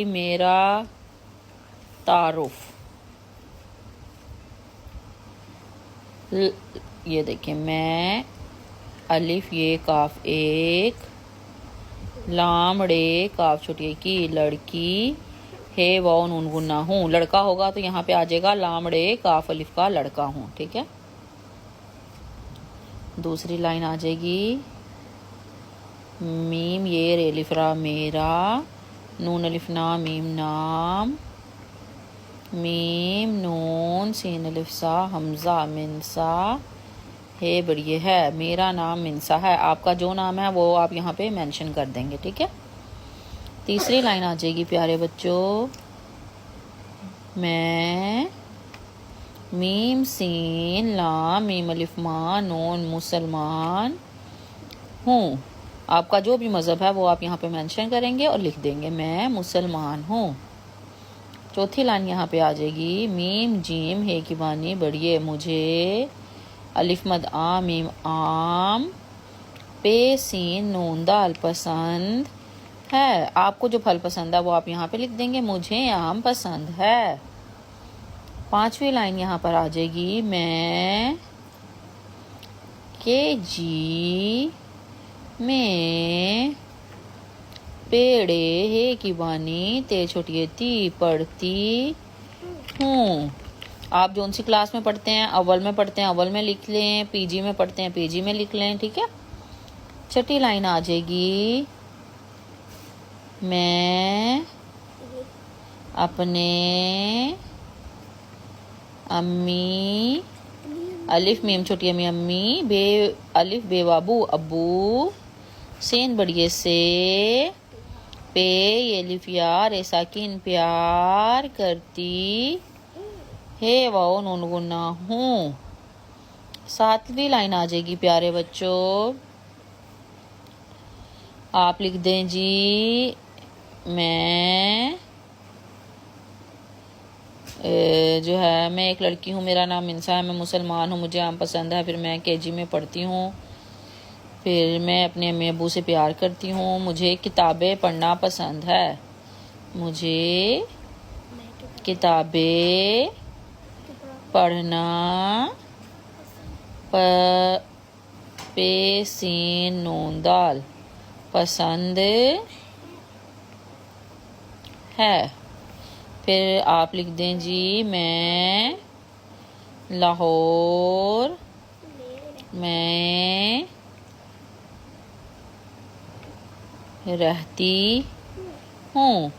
मेरा तारुफ। ये देखिए, मैं अलिफ ये काफ एक, लामड़े काफ छोटी की लड़की, हे वाओ नून गुन्ना हूँ। लड़का होगा तो यहाँ पे आ जाएगा लामड़े काफ अलिफ का लड़का हूँ। ठीक है, दूसरी लाइन आ जाएगी, मीम ये रेलिफ्रा मेरा, नून अलिफ ना मीम नाम, मीम नून सीन अलिफ सा हमजा मिनसा, हे बढ़िए है, मेरा नाम मिनसा है। आपका जो नाम है वो आप यहाँ पे मेंशन कर देंगे। ठीक है, तीसरी लाइन आ जाएगी प्यारे बच्चों, मैं मीम सीन लाम मीम अलिफ मा नून मुसलमान हूँ। आपका जो भी मज़हब है वो आप यहाँ पे मेंशन करेंगे और लिख देंगे, मैं मुसलमान हूँ। चौथी लाइन यहाँ पे आ जाएगी, मीम जीम हे की बानी बढ़िए मुझे, अलिफ मद आ मीम आम, पे सीन नून दाल पसंद है। आपको जो फल पसंद है वो आप यहाँ पे लिख देंगे, मुझे आम पसंद है। पांचवी लाइन यहाँ पर आ जाएगी, मैं के जी में पेड़े हे की बानी ते छोटी ती पढ़ती हूँ। आप जो सी क्लास में पढ़ते हैं, अव्वल में पढ़ते हैं अव्वल में लिख लें, पीजी में पढ़ते हैं पीजी में लिख लें। ठीक है, छठी लाइन आ जाएगी, मैं अपने अम्मी अलिफ मीम छोटी अम्मी अम्मी, बे अलिफ बेबाबू अब्बू, सेन बढ़िए से, पे ये अलिफ यार ए साकिन प्यार करती, हे वाओ नून गुन्ना हूँ। सातवीं लाइन आ जाएगी प्यारे बच्चों, आप लिख दें जी, मैं जो है मैं एक लड़की हूँ, मेरा नाम मिनसा है, मैं मुसलमान हूँ, मुझे आम पसंद है, फिर मैं केजी में पढ़ती हूँ, फिर मैं अपने अम्मी अब्बू से प्यार करती हूँ, मुझे किताबें पढ़ना पसंद है, मुझे किताबें पढ़ना पे सीन नून दाल पसंद है। फिर आप लिख दें जी, मैं लाहौर में रहती हूँ।